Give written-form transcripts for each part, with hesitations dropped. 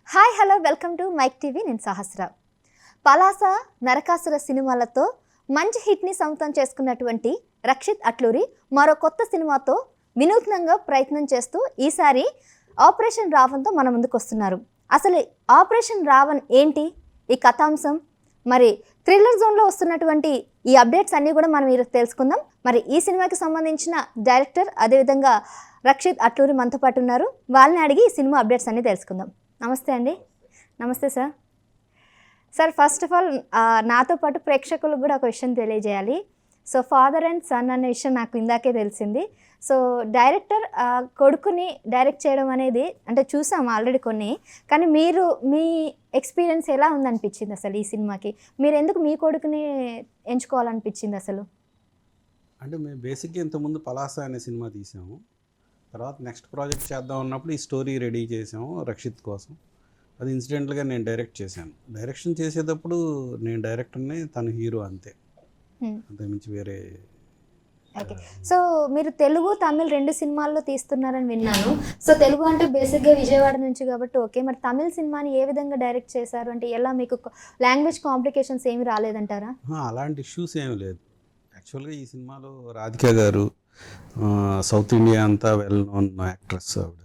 Hi hello welcome to Mic TV. నేను సహస్ర. పలాస నరకాసుర సినిమాలతో మంచి హిట్ని సొంతం చేసుకున్నటువంటి రక్షిత్ అట్లూరి మరో కొత్త సినిమాతో వినూత్నంగా ప్రయత్నం చేస్తూ ఈసారి ఆపరేషన్ రావణ్తో మన ముందుకు వస్తున్నారు. అసలు ఆపరేషన్ రావణ్ ఏంటి, ఈ కథాంశం, మరి థ్రిల్లర్ జోన్లో వస్తున్నటువంటి ఈ అప్డేట్స్ అన్నీ కూడా మనం ఈరోజు తెలుసుకుందాం. మరి ఈ సినిమాకి సంబంధించిన డైరెక్టర్ అదేవిధంగా రక్షిత్ అట్లూరి మనతో పాటు ఉన్నారు. వాళ్ళని అడిగి ఈ సినిమా అప్డేట్స్ అన్నీ తెలుసుకుందాం. నమస్తే అండి. నమస్తే sir. Sir first of all నాతో పాటు ప్రేక్షకులకు కూడా ఒక విషయం తెలియజేయాలి. సో ఫాదర్ అండ్ సన్ అనే విషయం నాకు ఇందాకే తెలిసింది. సో డైరెక్టర్ కొడుకుని డైరెక్ట్ చేయడం అనేది అంటే చూసాము ఆల్రెడీ కొన్ని, కానీ మీరు మీ ఎక్స్పీరియన్స్ ఎలా ఉందనిపించింది అసలు ఈ సినిమాకి? మీరు ఎందుకు మీ కొడుకుని ఎంచుకోవాలనిపించింది అసలు? అంటే మేము బేసిక్గా ఇంతకుముందు పలాస అనే సినిమా తీసాము. తర్వాత నెక్స్ట్ ప్రాజెక్ట్ చేద్దాం అన్నప్పుడు ఈ స్టోరీ రెడీ చేసాము రక్షిత్ కోసం. అది ఇన్సిడెంట్గా నేను డైరెక్ట్ చేశాను. డైరెక్షన్ చేసేటప్పుడు నేను డైరెక్టర్ని, తను హీరో, అంతే. అంతకుమించి వేరే. ఓకే. సో మీరు తెలుగు తమిళ్ 2 సినిమాల్లో తీస్తున్నారని విన్నాను. సో తెలుగు అంటే బేసిక్గా విజయవాడ నుంచి కాబట్టి ఓకే. మరి తమిళ సినిమాని ఏ విధంగా డైరెక్ట్ చేశారు? అంటే ఎలా మీకు లాంగ్వేజ్ కాంప్లికేషన్స్ ఏమి రాలేదంటారా? అలాంటి ఇష్యూస్ ఏమి లేదు. యాక్చువల్గా ఈ సినిమాలో రాధిక గారు సౌత్ ఇండియా అంతా వెల్ నోన్ యాక్ట్రెస్ ఆవిడ.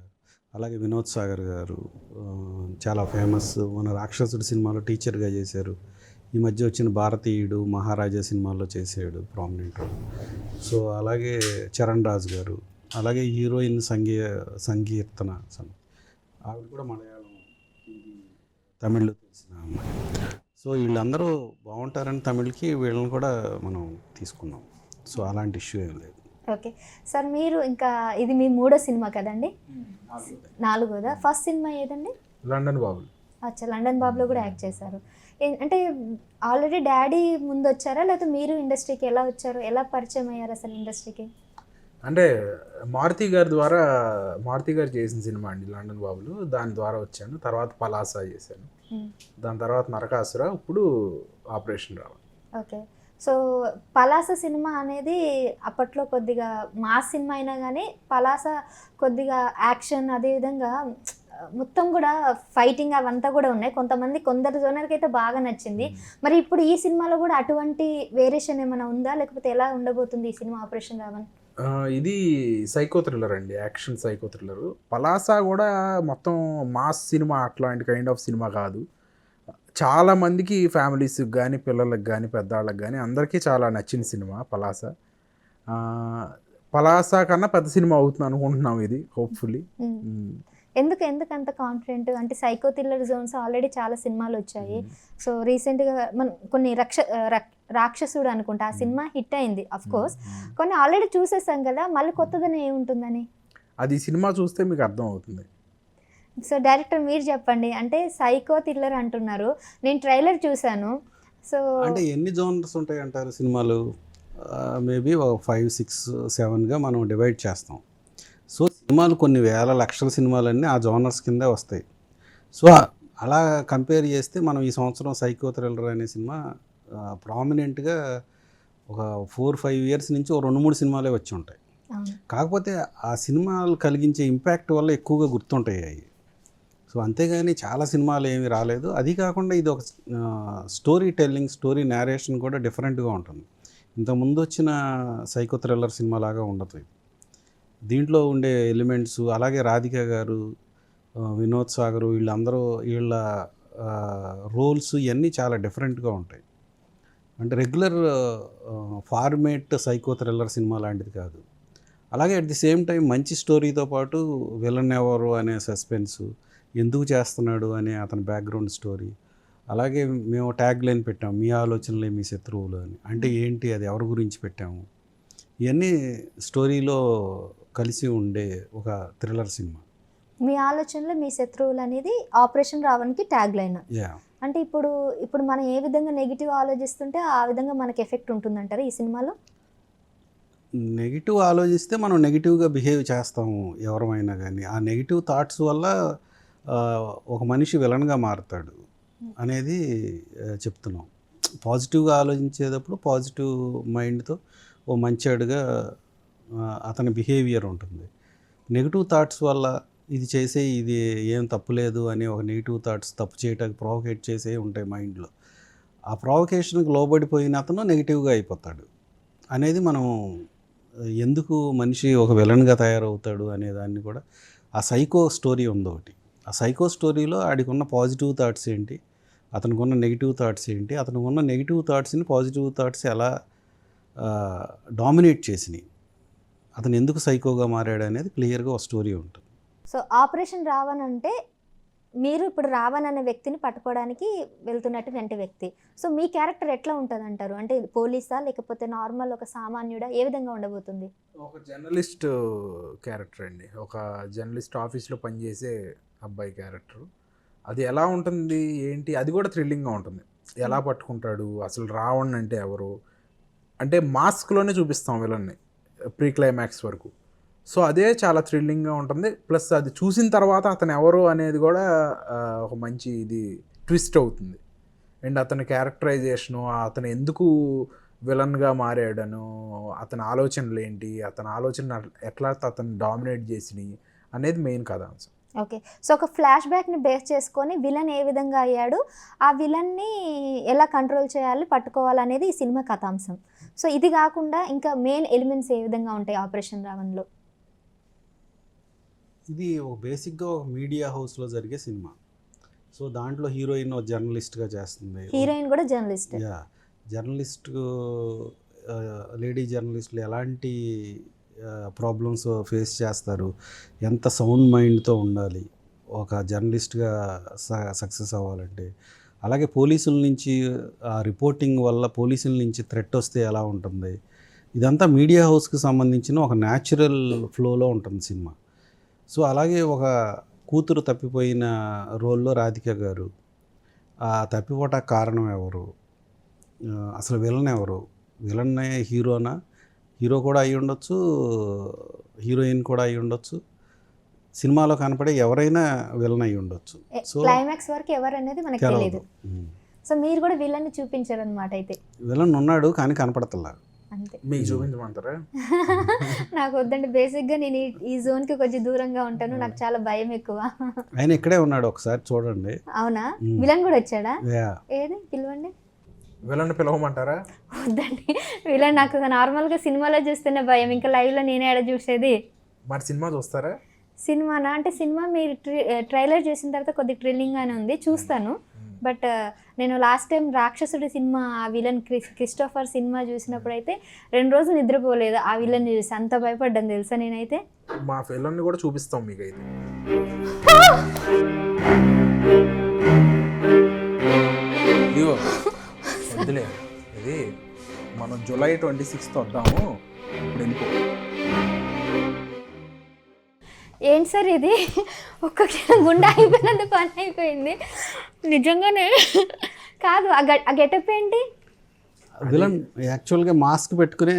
అలాగే వినోద్ సాగర్ గారు చాలా ఫేమస్. మన రాక్షసుడు సినిమాలో టీచర్గా చేశారు. ఈ మధ్య వచ్చిన భారతీయుడు, మహారాజా సినిమాల్లో చేసాడు ప్రామినెంట్. సో అలాగే చరణ్ రాజ్ గారు, అలాగే హీరోయిన్ సంకీర్తన ఆవిడ కూడా మలయాళం, తమిళ్లో తెలిసిన అమ్మాయి. సో వీళ్ళందరూ బాగుంటారని తమిళ్కి వీళ్ళని కూడా మనం తీసుకున్నాం. సో అలాంటి ఇష్యూ ఏం లేదు. ఓకే సార్, మీరు ఇంకా ఇది మీ 3వ సినిమా కదండి? 4వదా? ఫస్ట్ సినిమా ఏదండి? లండన్ బాబులు. అచ్చా, లండన్ బాబులో కూడా యాక్ట్ చేశారు. అంటే ఆల్రెడీ డాడీ ముందు వచ్చారా, లేకపోతే మీరు ఇండస్ట్రీకి ఎలా వచ్చారు, ఎలా పరిచయం అయ్యారు అసలు ఇండస్ట్రీకి? అంటే మారుతి గారు చేసిన సినిమా అండి లండన్ బాబులు. దాని ద్వారా వచ్చాను. తర్వాత పలాస చేశాను. దాని తర్వాత నరకాసుర, ఇప్పుడు Operation Ravan. Okay. So Palasa సినిమా అనేది అప్పట్లో కొద్దిగా మాస్ సినిమా అయినా కానీ పలాస కొద్దిగా యాక్షన్, అదేవిధంగా మొత్తం కూడా ఫైటింగ్ అవంతా కూడా ఉన్నాయి. కొందరు జోనర్కి అయితే బాగా నచ్చింది. మరి ఇప్పుడు ఈ సినిమాలో కూడా అటువంటి వేరియేషన్ ఏమైనా ఉందా, లేకపోతే ఎలా ఉండబోతుంది ఈ సినిమా ఆపరేషన్ రావణ్? ఇది సైకో థ్రిల్లర్ అండి, యాక్షన్ సైకో థ్రిల్లర్. పలాస కూడా మొత్తం మాస్ సినిమా, అట్లాంటి కైండ్ ఆఫ్ సినిమా కాదు. చాలామందికి, ఫ్యామిలీస్కి కానీ, పిల్లలకు కానీ, పెద్దవాళ్ళకి కానీ అందరికీ చాలా నచ్చిన సినిమా పలాస. పలాస కన్నా పెద్ద సినిమా అవుతుంది అనుకుంటున్నాం ఇది, హోప్ఫుల్లీ. ఎందుకు అంత కాన్ఫిడెంట్? అంటే సైకో థ్రిల్లర్ జోన్స్ ఆల్రెడీ చాలా సినిమాలు వచ్చాయి. సో రీసెంట్గా మనం కొన్ని రాక్షసుడు అనుకుంటా ఆ సినిమా హిట్ అయింది. అఫ్ కోర్స్ కొన్ని ఆల్రెడీ చూసేసాం కదా, మళ్ళీ కొత్తదని ఏముంటుందని అది సినిమా చూస్తే మీకు అర్థం అవుతుంది. సో డైరెక్టర్ మీరు చెప్పండి. అంటే సైకో థ్రిల్లర్ అంటున్నారు, నేను ట్రైలర్ చూశాను. సో అంటే ఎన్ని జోనర్స్ ఉంటాయి అంటారు సినిమాలు? మేబీ 5, 6, 7గా మనం డివైడ్ చేస్తాం. సో సినిమాలు కొన్ని వేల లక్షల సినిమాలన్నీ ఆ జోనర్స్ కిందే వస్తాయి. సో అలా కంపేర్ చేస్తే మనం ఈ సంవత్సరం సైకో థ్రిల్లర్ అనే సినిమా ప్రామినెంట్గా ఒక 4-5 ఇయర్స్ నుంచి 2-3 సినిమాలే వచ్చి ఉంటాయి. కాకపోతే ఆ సినిమాలు కలిగించే ఇంపాక్ట్ వల్ల ఎక్కువగా గుర్తుంటాయి అవి. సో అంతేగాని చాలా సినిమాలు ఏమీ రాలేదు. అది కాకుండా ఇది ఒక స్టోరీ టెల్లింగ్, స్టోరీ నేరేషన్ కూడా డిఫరెంట్గా ఉంటుంది. ఇంతకుముందు వచ్చిన సైకో థ్రిల్లర్ సినిమా లాగా ఉండదు. దీంట్లో ఉండే ఎలిమెంట్స్, అలాగే రాధిక గారు, వినోద్ సాగర్, వీళ్ళ రోల్స్ ఇవన్నీ చాలా డిఫరెంట్గా ఉంటాయి. అంటే regular format psycho thriller cinema లాంటిది కాదు. అలాగే అట్ ది సేమ్ టైం మంచి స్టోరీతో పాటు విలన్ ఎవరు అనే సస్పెన్స్, ఎందుకు చేస్తున్నాడు అనే అతని బ్యాక్గ్రౌండ్ స్టోరీ. అలాగే మేము ట్యాగ్ లైన్ పెట్టాము, మీ ఆలోచనలే మీ శత్రువులు అని. అంటే ఏంటి, అది ఎవరి గురించి పెట్టాము, ఇవన్నీ స్టోరీలో కలిసి ఉండే ఒక థ్రిల్లర్ సినిమా. మీ ఆలోచనలు మీ శత్రువులు అనేది ఆపరేషన్ రావణ్కి ట్యాగ్ లైన్. అంటే ఇప్పుడు మనం ఏ విధంగా నెగిటివ్ ఆలోచిస్తుంటే ఆ విధంగా మనకి ఎఫెక్ట్ ఉంటుందంటారు ఈ సినిమాలో? నెగిటివ్ ఆలోచిస్తే మనం నెగిటివ్గా బిహేవ్ చేస్తాము ఎవరమైనా కానీ. ఆ నెగిటివ్ థాట్స్ వల్ల ఒక మనిషి విలన్గా మారుతాడు అనేది చెప్తున్నాం. పాజిటివ్గా ఆలోచించేటప్పుడు పాజిటివ్ మైండ్తో ఓ మంచివాడుగా అతని బిహేవియర్ ఉంటుంది. నెగిటివ్ థాట్స్ వల్ల ఇది చేసే ఇది ఏం తప్పు లేదు అని ఒక నెగిటివ్ థాట్స్ తప్పు చేయటానికి ప్రొవోకేట్ చేసే ఉంటాయి మైండ్లో. ఆ ప్రొవొకేషన్కి లోబడిపోయిన అతను నెగిటివ్గా అయిపోతాడు అనేది మనం ఎందుకు మనిషి ఒక విలన్గా తయారవుతాడు అనే దాన్ని కూడా ఆ సైకో స్టోరీ ఉంది ఒకటి. ఆ సైకో స్టోరీలో ఆడికి ఉన్న పాజిటివ్ థాట్స్ ఏంటి, అతనికి ఉన్న నెగిటివ్ థాట్స్ ఏంటి, అతనికి ఉన్న నెగిటివ్ థాట్స్ని పాజిటివ్ థాట్స్ ఎలా డామినేట్ చేసినాయి, అతను ఎందుకు సైకోగా మారాడు అనేది క్లియర్గా ఒక స్టోరీ ఉంటుంది. సో ఆపరేషన్ రావణ్ అంటే మీరు ఇప్పుడు రావణ్ అనే వ్యక్తిని పట్టుకోవడానికి వెళ్తున్నటువంటి వ్యక్తి. సో మీ క్యారెక్టర్ ఎట్లా ఉంటుంది అంటారు? అంటే పోలీసా లేకపోతే నార్మల్ ఒక సామాన్యుడా, ఏ విధంగా ఉండబోతుంది? ఒక జర్నలిస్ట్ క్యారెక్టర్ అండి, ఒక జర్నలిస్ట్ ఆఫీస్లో పనిచేసే అబ్బాయి క్యారెక్టర్. అది ఎలా ఉంటుంది ఏంటి, అది కూడా థ్రిల్లింగ్గా ఉంటుంది. ఎలా పట్టుకుంటాడు, అసలు రావణ్ అంటే ఎవరు అంటే మాస్క్లోనే చూపిస్తాం విలన్ని ప్రీ క్లైమాక్స్ వరకు. సో అదే చాలా థ్రిల్లింగ్గా ఉంటుంది. ప్లస్ అది చూసిన తర్వాత అతను ఎవరు అనేది కూడా ఒక మంచి ఇది ట్విస్ట్ అవుతుంది. అండ్ అతని క్యారెక్టరైజేషను, అతను ఎందుకు విలన్గా మారాడను, అతని ఆలోచనలు ఏంటి, అతని ఆలోచన ఎట్లా అతను డామినేట్ చేసినాయి అనేది మెయిన్ కథాంశం. ఓకే. సో ఒక ఫ్లాష్ బ్యాక్ని బేస్ చేసుకొని విలన్ ఏ విధంగా అయ్యాడు, ఆ విలన్ని ఎలా కంట్రోల్ చేయాలి, పట్టుకోవాలనేది ఈ సినిమా కథాంశం. సో ఇది కాకుండా ఇంకా మెయిన్ ఎలిమెంట్స్ ఏ విధంగా ఉంటాయి ఆపరేషన్ రావణ్లో? ఇది ఒక బేసిక్గా ఒక మీడియా హౌస్లో జరిగే సినిమా. సో దాంట్లో హీరోయిన్ ఒక జర్నలిస్ట్గా చేస్తుంది. హీరోయిన్ కూడా జర్నలిస్ట్. యా, జర్నలిస్ట్ లేడీ జర్నలిస్టులు ఎలాంటి ప్రాబ్లమ్స్ ఫేస్ చేస్తారు, ఎంత సౌండ్ మైండ్తో ఉండాలి ఒక జర్నలిస్ట్గా సక్సెస్ అవ్వాలంటే, అలాగే పోలీసుల నుంచి ఆ రిపోర్టింగ్ వల్ల పోలీసుల నుంచి థ్రెట్ వస్తే ఎలా ఉంటుంది, ఇదంతా మీడియా హౌస్కి సంబంధించిన ఒక న్యాచురల్ ఫ్లోలో ఉంటుంది సినిమా. సో అలాగే ఒక కూతురు తప్పిపోయిన రోల్లో రాధిక గారు, ఆ తప్పిపోవటానికి కారణం ఎవరు, అసలు విలన్ ఎవరు, విలన్నే హీరోనా, హీరో కూడా అయి ఉండొచ్చు, హీరోయిన్ కూడా అయి ఉండొచ్చు, సినిమాలో కనపడే ఎవరైనా విలన్ అయి ఉండొచ్చు. సో క్లైమాక్స్ వరకు ఎవరు అనేది మనకు తెలియదు. సో మీరు కూడా విలన్ని చూపించారు అనమాట. అయితే విలన్ ఉన్నాడు కానీ కనపడతలా. అంతే. మీకు చూపించమంటారా? నాకు వద్దండి, బేసిక్గా నేను ఈ జోన్కి కొంచెం దూరంగా ఉంటాను, నాకు చాలా భయం ఎక్కువ. ఆయన ఇక్కడే ఉన్నాడు, ఒకసారి చూడండి. అవునా? విలన్ కూడా వచ్చాడా? యా. ఏది పిలవండి. విలన్ పిలవమంటారా? వద్దండి, విలన్ నాకు నార్మల్గా సినిమాలో చూస్తేనే భయం, ఇంకా లైవ్లో నేనే ఆడ చూసేది. మరి సినిమా చూస్తారా? సినిమానా అంటే సినిమా మీరు ట్రైలర్ చేసిన తర్వాత కొద్దిగా థ్రిల్లింగ్గానే ఉంది, చూస్తాను. బట్ నేను లాస్ట్ టైం రాక్షసుడి సినిమా ఆ విలన్ క్రిస్టోఫర్ సినిమా చూసినప్పుడు అయితే 2 రోజులు నిద్రపోలేదు ఆ విలన్ చూసి, అంత భయపడ్డాను తెలుసా నేనైతే. మా విలన్ని కూడా చూపిస్తాం మీకు అయితే. ఇదిగో వద్దులే, ఇది మనం జూలై 26th వద్దాము, ఇప్పుడు వెళ్ళిపో. ఏంటి సార్ ఇది, ఒక్క గుండె అయిపోయినంత పని అయిపోయింది నిజంగానే. కాదు ఆ గెటప్ ఏంటి? విలన్ యాక్చువల్గా మాస్క్ పెట్టుకుని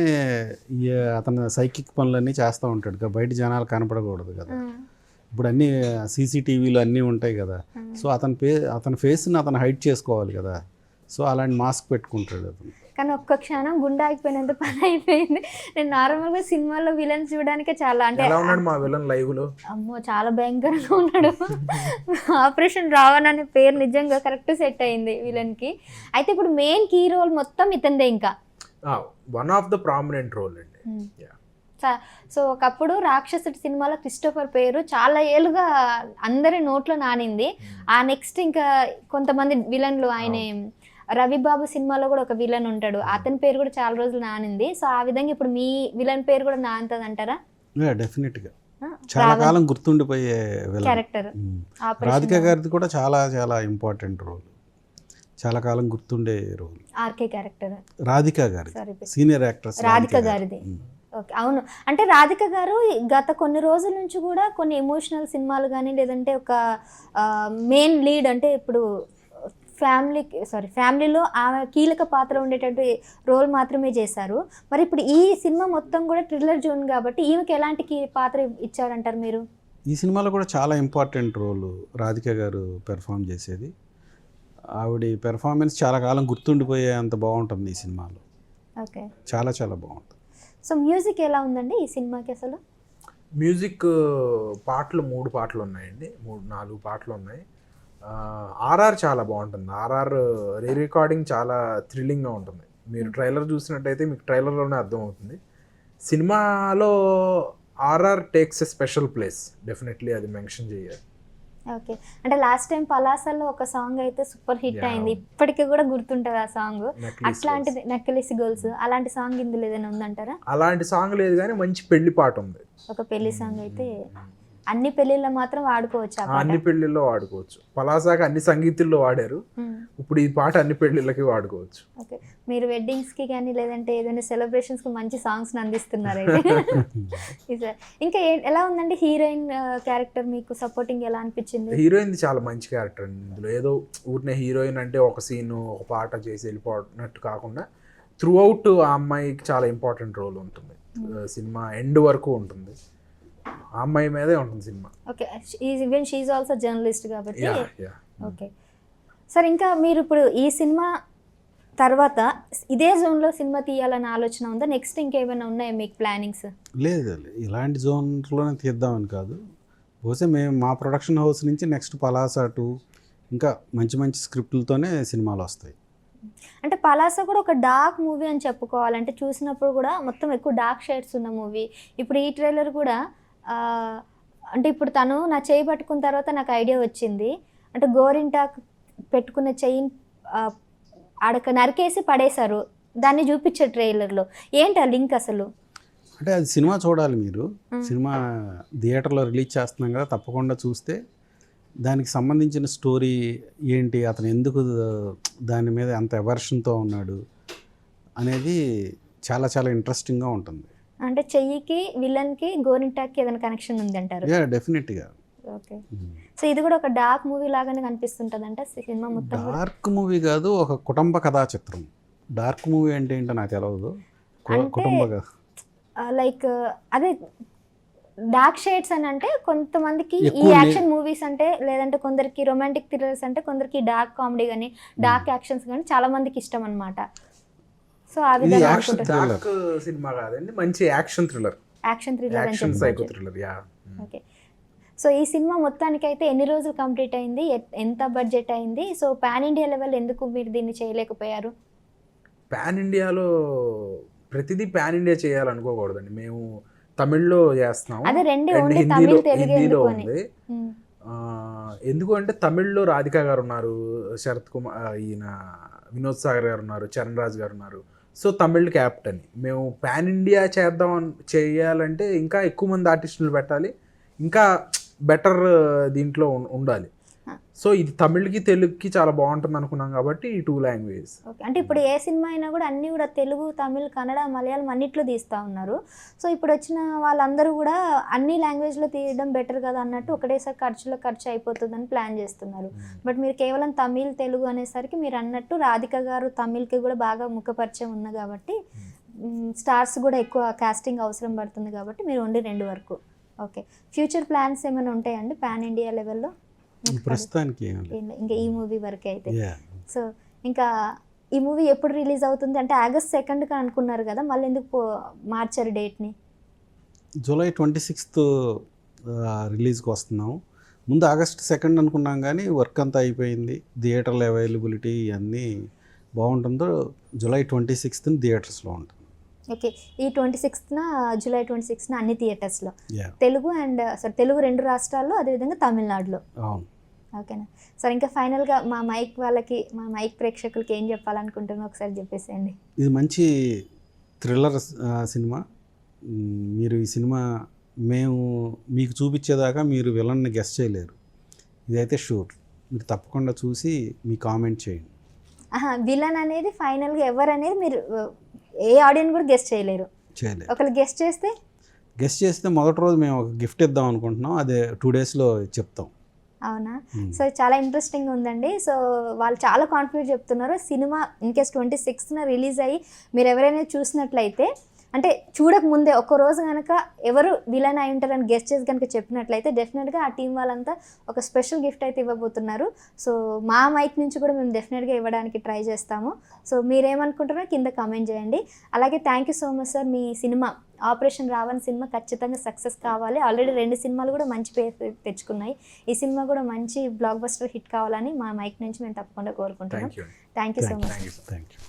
అతను సైకిక్ పనులన్నీ చేస్తూ ఉంటాడు, బయట జనాలు కనపడకూడదు కదా. ఇప్పుడు అన్నీ సీసీటీవీలు అన్నీ ఉంటాయి కదా. సో అతని ఫేస్ని అతను హైడ్ చేసుకోవాలి కదా. సో అలాంటి మాస్క్ పెట్టుకుంటాడు అతను. కానీ ఒక్క క్షణం గుండె ఆగిపోయినంత పని అయిపోయింది. నేను నార్మల్గా సినిమాలో విలన్ చూడడానికే చాలా అంటే మా విలన్ లైవ్లో అమ్మో చాలా భయంకరంగా ఉన్నాడు. ఆపరేషన్ రావణ్ అనే పేరు నిజంగా కరెక్ట్ సెట్ అయింది విలన్కి. అయితే ఇప్పుడు మెయిన్ కీ రోల్ మొత్తం ఇతందే, ఇంకా one of the prominent role అండి. సో ఒకప్పుడు రాక్షసుడి సినిమాలో క్రిస్టోఫర్ పేరు చాలా ఏళ్ళుగా అందరి నోట్లో నానింది. ఆ నెక్స్ట్ ఇంకా కొంతమంది విలన్లు, ఆయన రవిబాబు సినిమాలో కూడా ఒక విలన్ ఉంటాడు, అతని పేరు కూడా చాలా రోజులు నానింది. సో ఆ విధంగా ఇప్పుడు మీ విలన్ పేరు కూడా నానుతుంది అంటారా? డెఫినెట్గా చాలా కాలం గుర్తుండిపోయే క్యారెక్టర్. రాధిక గారిది కూడా చాలా చాలా ఇంపార్టెంట్ రోల్, చాలా కాలం గుర్తుండే రోల్. ఆర్కే క్యారెక్టర్ రాధిక గారి సీనియర్ యాక్ట్రెస్ రాధిక గారిది. ఓకే, అవును. అంటే రాధిక గారు గత కొన్ని రోజుల నుంచి కూడా కొన్ని ఎమోషనల్ సినిమాలు కానీ, లేదంటే ఒక మెయిన్ లీడ్ అంటే ఇప్పుడు ఫ్యామిలీలో ఆమె కీలక పాత్ర ఉండేటట్టు రోల్ మాత్రమే చేశారు. మరి ఇప్పుడు ఈ సినిమా మొత్తం కూడా థ్రిల్లర్ జోన్ కాబట్టి ఈమెకి ఎలాంటి పాత్ర ఇచ్చారంటారు మీరు? ఈ సినిమాలో కూడా చాలా ఇంపార్టెంట్ రోల్ రాధిక గారు పెర్ఫామ్ చేసేది. ఆవిడ పెర్ఫార్మెన్స్ చాలా కాలం గుర్తుండిపోయే అంత బాగుంటుంది ఈ సినిమాలో. ఓకే, చాలా చాలా బాగుంటుంది. సో మ్యూజిక్ ఎలా ఉందండి ఈ సినిమాకి? అసలు మ్యూజిక్ పాటలు 3 పాటలు ఉన్నాయండి, 4 పాటలు ఉన్నాయి. ఆర్ఆర్ చాలా బాగుంటుంది. ఆర్ఆర్ రీ రికార్డింగ్ చాలా థ్రిల్లింగ్గా ఉంటుంది. మీరు ట్రైలర్ చూసినట్టయితే మీకు ట్రైలర్లోనే అర్థమవుతుంది. సినిమాలో RR takes a special place, definitely అది మెన్షన్ చేయాలి. ఓకే, అంటే లాస్ట్ టైం పలాసలో ఒక సాంగ్ అయితే సూపర్ హిట్ Yeah. అయింది, ఇప్పటికీ కూడా గుర్తుంటుంది ఆ సాంగ్. Necklace అట్లాంటిది నక్కిలిసి గోల్స్, అలాంటి సాంగ్ ఇందులో ఏదైనా ఉందంటారా? అలాంటి సాంగ్ లేదు కానీ మంచి పెళ్లి పాట ఉంది. ఒక పెళ్లి సాంగ్ అయితే అన్ని పెళ్లిళ్ళలో మాత్రం వాడుకోవచ్చు ఆ పాట. అన్ని పెళ్లిల్లో వాడుకోవచ్చు. పలాసాకి అన్ని సంగీతుల్లో వాడారు, ఇప్పుడు ఈ పాట అన్ని పెళ్లిళ్ళకి వాడుకోవచ్చు. ఓకే, మీరు వెడ్డింగ్స్కి కానీ లేదంటే ఏదైనా సెలబ్రేషన్స్కి మంచి సాంగ్స్ని అందిస్తున్నారు అయితే. సార్ ఇంకా ఎలా ఉందండి హీరోయిన్ క్యారెక్టర్, మీకు సపోర్టింగ్ ఎలా అనిపించింది? హీరోయిన్ చాలా మంచి క్యారెక్టర్ అండి. ఇందులో ఏదో ఊరినే హీరోయిన్ అంటే ఒక సీను ఒక పాట చేసి వెళ్ళిపోయినట్టు కాకుండా త్రూ అవుట్ ఆ అమ్మాయికి చాలా ఇంపార్టెంట్ రోల్ ఉంటుంది. సినిమా ఎండ్ వరకు ఉంటుంది, ఆ అమ్మాయి మీదే ఉంటుంది సినిమా. Okay, even she also journalist కాబట్టి. యా. ఓకే సార్, ఇంకా మీరు ఇప్పుడు ఈ సినిమా తర్వాత ఇదే జోన్లో సినిమా తీయాలన్న ఆలోచన ఉందా? నెక్స్ట్ ఇంకేమైనా ఉన్నాయా మీకు ప్లానింగ్స్? లేదు, ఇలాంటి జోన్లోనే తీద్దామని కాదు. బహుశా మేము మా ప్రొడక్షన్ హౌస్ నుంచి నెక్స్ట్ పలాస 2 ఇంకా మంచి మంచి స్క్రిప్టులతోనే సినిమాలు వస్తాయి. అంటే పలాస కూడా ఒక డార్క్ మూవీ అని చెప్పుకోవాలంటే, చూసినప్పుడు కూడా మొత్తం ఎక్కువ డార్క్ షేడ్స్ ఉన్న మూవీ. ఇప్పుడు ఈ ట్రైలర్ కూడా అంటే ఇప్పుడు తను నా చేయి పట్టుకున్న తర్వాత నాకు ఐడియా వచ్చింది, అంటే గోరింటాక్ పెట్టుకున్న చెయ్యిని ఆడక నరికేసి పడేశారు, దాన్ని చూపించారు ట్రైలర్లో. ఏంటి ఆ లింక్ అసలు? అంటే అది సినిమా చూడాలి మీరు. సినిమా థియేటర్లో రిలీజ్ చేస్తున్నాం కదా, తప్పకుండా చూస్తే దానికి సంబంధించిన స్టోరీ ఏంటి, అతను ఎందుకు దాని మీద అంత ఎవర్షన్తో ఉన్నాడు అనేది చాలా చాలా ఇంట్రెస్టింగ్గా ఉంటుంది. అంటే చెయ్యికి విలన్కి గోరింటాక్కి ఏదైనా కనెక్షన్ ఉంది అంటారు? డెఫినెట్గా. ఓకే, సో ఇది కూడా ఒక డార్క్ మూవీ లాగానే కనిపిస్తుంటుంది అంటే సినిమా మొత్తం? డార్క్ మూవీ కాదు, ఒక కుటుంబ కథా చిత్రం. డార్క్ మూవీ అంటే ఏంటో నాకు తెలియదు. కుటుంబ లైక్ అదే డార్క్ షేడ్స్ అని అంటే కొంతమందికి ఈ యాక్షన్ మూవీస్ అంటే, లేదంటే కొందరికి రొమాంటిక్ థ్రిల్లర్స్ అంటే, కొందరికి డార్క్ కామెడీ కానీ డార్క్ యాక్షన్స్ కానీ చాలా మందికి ఇష్టం అనమాట. సో ఆ విధంగా డార్క్ సినిమా కాదండి, మంచి యాక్షన్ థ్రిల్లర్, యాక్షన్ థ్రిల్లర్ అని యాక్షన్ సైకో చెప్పి. థ్రిల్లర్. యా. ఓకే, సో ఈ సినిమా మొత్తానికి అయితే ఎన్ని రోజులు కంప్లీట్ అయింది, ఎంత బడ్జెట్ అయింది, సో పాన్ ఇండియా లెవెల్ ఎందుకు మీరు దీన్ని చేయలేకపోయారు? పాన్ ఇండియాలో ప్రతిదీ పాన్ ఇండియా చేయాలనుకోకూడదండి. మేము తమిళ్లో చేస్తున్నాం, అదే రెండే ఓన్లీ తమిళ్ తెలుగు హిందీలో ఎందుకు అని. ఉంది. ఎందుకు అంటే తమిళ్లో రాధికా గారు ఉన్నారు, శరత్ కుమార్, ఈయన వినోద్ సాగర్ గారు ఉన్నారు, చరణ్ రాజ్ గారు ఉన్నారు. So Tamil captain. మేము పాన్ ఇండియా చేయాలంటే ఇంకా ఎక్కువ మంది ఆర్టిస్టులు పెట్టాలి, ఇంకా బెటర్ దీంట్లో ఉండాలి. సో ఇది తమిళ్కి తెలుగుకి చాలా బాగుంటుంది అనుకున్నాం కాబట్టి ఈ 2 లాంగ్వేజెస్. ఓకే, అంటే ఇప్పుడు ఏ సినిమా అయినా కూడా అన్నీ కూడా తెలుగు, తమిళ్, కన్నడ, మలయాళం అన్నిట్లో తీస్తూ ఉన్నారు. సో ఇప్పుడు వచ్చిన వాళ్ళందరూ కూడా అన్ని లాంగ్వేజ్లో తీయడం బెటర్ కదా అన్నట్టు ఒకటేసారి ఖర్చు అయిపోతుందని ప్లాన్ చేస్తున్నారు. బట్ మీరు కేవలం తమిళ్, తెలుగు అనేసరికి మీరు అన్నట్టు రాధిక గారు తమిళ్కి కూడా బాగా ముఖపరిచయం ఉంది కాబట్టి, స్టార్స్ కూడా ఎక్కువ కాస్టింగ్ అవసరం పడుతుంది కాబట్టి మీరు ఓన్లీ 2 వరకు. ఓకే, ఫ్యూచర్ ప్లాన్స్ ఏమైనా ఉంటాయండి పాన్ ఇండియా లెవెల్లో? ప్రస్తుతానికి ఇంకా ఈ మూవీ వరకే అయితే. సో ఇంకా ఈ మూవీ ఎప్పుడు రిలీజ్ అవుతుంది అంటే August 2nd అనుకున్నారు కదా, మళ్ళీ ఎందుకు మార్చారు డేట్ని? July 26th రిలీజ్కి వస్తున్నాము. ముందు August 2nd అనుకున్నాం కానీ వర్క్ అంతా అయిపోయింది, థియేటర్ల అవైలబిలిటీ ఇవన్నీ బాగుంటుందో July 26th థియేటర్స్లో ఉంటుంది. ఓకే, ఈ 26th July 26th అన్ని థియేటర్స్లో, Yeah. తెలుగు అండ్ తెలుగు 2 రాష్ట్రాల్లో, అదేవిధంగా తమిళనాడులో. అవును. ఓకేనా సార్, ఇంకా ఫైనల్గా మా మైక్ ప్రేక్షకులకి ఏం చెప్పాలనుకుంటున్నా ఒకసారి చెప్పేసేయండి. ఇది మంచి థ్రిల్లర్ సినిమా. మీరు ఈ సినిమా మేము మీకు చూపించేదాకా మీరు విలన్ని గెస్ చేయలేరు, ఇదైతే షూర్. మీరు తప్పకుండా చూసి మీ కామెంట్ చేయండి. విలన్ అనేది ఫైనల్గా ఎవరు అనేది మీరు ఏ ఆడియన్స్ కూడా గెస్ట్ చేయలేరు. ఒకళ్ళు గెస్ట్ చేస్తే మొదటి రోజు మేము ఒక గిఫ్ట్ ఇద్దాం అనుకుంటున్నాం, అదే 2 daysలో చెప్తాం. అవునా? సో చాలా ఇంట్రెస్టింగ్ ఉందండి. సో వాళ్ళు చాలా కాన్ఫిడెంట్ చెప్తున్నారు. సినిమా ఇన్కేస్ 26th రిలీజ్ అయ్యి మీరు ఎవరైనా చూసినట్లయితే అంటే చూడక ముందే ఒక్క రోజు కనుక ఎవరు విలన్ అయి ఉంటారని గెస్ట్ చేసి కనుక చెప్పినట్లయితే డెఫినెట్గా ఆ టీం వాళ్ళంతా ఒక స్పెషల్ గిఫ్ట్ అయితే ఇవ్వబోతున్నారు. సో మా మైక్ నుంచి కూడా మేము డెఫినెట్గా ఇవ్వడానికి ట్రై చేస్తాము. సో మీరేమనుకుంటారో కింద కామెంట్ చేయండి. అలాగే thank you so much sir. మీ సినిమా ఆపరేషన్ రావణ్ సినిమా ఖచ్చితంగా సక్సెస్ కావాలి. ఆల్రెడీ 2 సినిమాలు కూడా మంచి పేరు తెచ్చుకున్నాయి. ఈ సినిమా కూడా మంచి బ్లాక్ బస్టర్ హిట్ కావాలని మా మైక్ నుంచి మేము తప్పకుండా కోరుకుంటున్నాం. Thank you. Thank you so much. Thank you. Thank you.